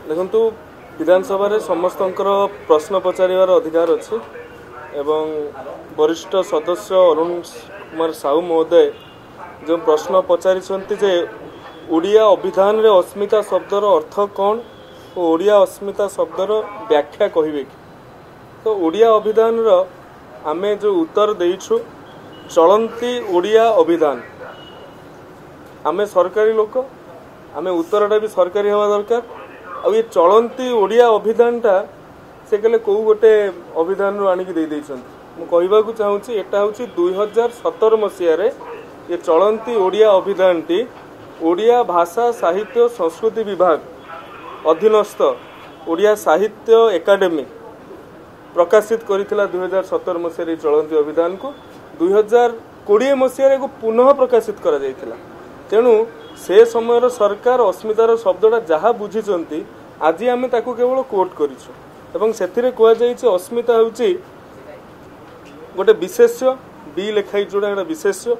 देखु विधानसभा रे समस्त प्रश्न पचार अधिकार अच्छे एवं वरिष्ठ सदस्य अरुण कुमार साहू महोदय जो प्रश्न पचारिछन्ति जे ओडिया अभिधान रे अस्मिता शब्दर अर्थ कौन और ओडिया अस्मिता शब्दर व्याख्या कहिबे कि तो ओडिया अभिधान रो आमे जो उत्तर देइछु चलंती ओडिया अभिधान आमे सरकारी लोक आमे उत्तरटा भी सरकारी हवा दरकार आ ये चलंती ओडिया अभिधानटा से कहले कौ गोटे अभिधान रो आनिक दे देइछन्ति मु कहबाकू चाहूछि एटा होछि 2017 मसिया रे ये चलंती ओडिया अभिधानटी ओडिया भाषा साहित्य संस्कृति विभाग अधीनस्थ ओडिया साहित्य एकाडेमी प्रकाशित करिथिला 2017 मसिया रे चलंती अभिधान को 2020 मसिया रे को पुनः प्रकाशित करा जायथिला तेणु से समय सरकार अस्मितार शब्दटा जहाँ बुझी आज आम ताकू केवल कोट करिछु एवं सेथिरे कुआ जायछि अस्मिता होछि गोटे विशेष्य बी लेखाई जोड़ा गोटे विशेष्य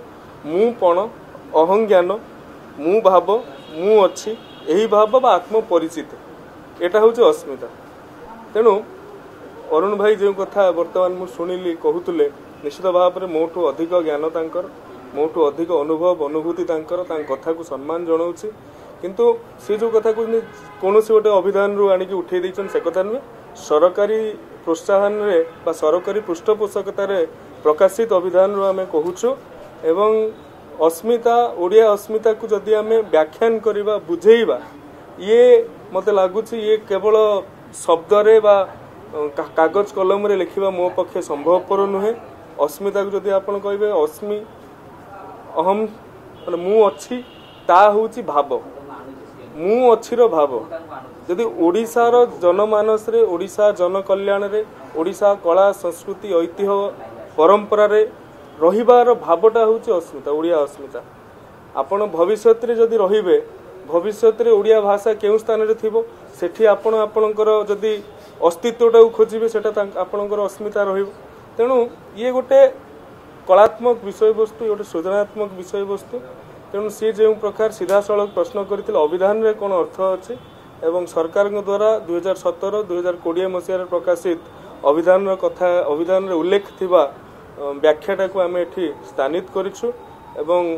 मु पण अहंज्ञान मु भाव मु अच्छी यही भाव बा आत्म परिचित एटा होछि अस्मिता तेणु अरुण भाई जो कथा वर्तमान मु शुणिली कहूतले निश्चित भाव में मोठू अधिक ज्ञान तांकर मोठू अधिक अनुभव अनुभूति तांकर कथा को सम्मान जनाऊँगी किंतु से जो कथा कौन से गोटे अभिधान रू आनिक उठे देछन से कथा नुहे सरकारी प्रोत्साहन रे बा सरकारी पृष्ठपोषकतार प्रकाशित अभिधान रू आमे कहूछु एवं अस्मिता ओडिया अस्मिता को जदि आमे व्याख्यान करबा बुझेइबा ये मते लागुछि ये केवल शब्द रे बा कागज कलम रे लिखिबा मो पक्षे संभवपर नुहे अस्मिता को जदि आपण कहबे अस्मि अहम माने मु अच्छी ता होची भाव मु अच्छी रो भाव जदि ओडिशार जनमानस रे ओडिशा जनकल्याण रे ओडिशा कला संस्कृति ऐतिह्य परंपरा रे रहिबार भावटा होची अस्मिता ओडिया अस्मिता आपण भविष्यत रे जदि रहिबे भविष्यत रे ओडिया भाषा केउ स्थान रे थिबो सेठी आपण आपणकर जदि अस्तित्वटा खोजिबे सेटा आपणकर अस्मिता रहिबो तेणु ये गोटे कलात्मक विषय वस्तु गोटे सृजनात्मक विषय वस्तु तेणु सी जो प्रकार सीधा सड़क प्रश्न करथिले अभिधान रे कोन अर्थ अछि एवं सरकार द्वारा 2017-2020 मसीह प्रकाशित अभिधान कथा अभिधान रे उल्लेख थिबा व्याख्याटा को आमे एठी स्थानित करिछु एवं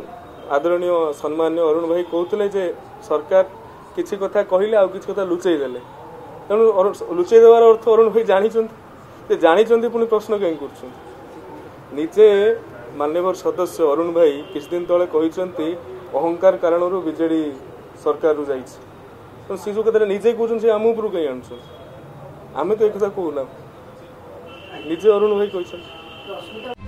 आदरणीय सम्माननीय अरुण भाई कहउतले जे सरकार किछि कथा कहिले आ किछि कथा लुचेई देले तेणु लुचेई देवार अर्थ अरुण भाई जानिचंती पुनी प्रश्न कहीं करछंती निजे मान्यवर सदस्य अरुण भाई किछ दिन तले कहिसंती अहंकार कारण बीजेडी सरकार रु जाइछि तो सी जो कथा निजे कहउछन से आमु पुरु कहीं आनछन आमे तो एक कथा कहूना निजे अरुण भाई कहिसन।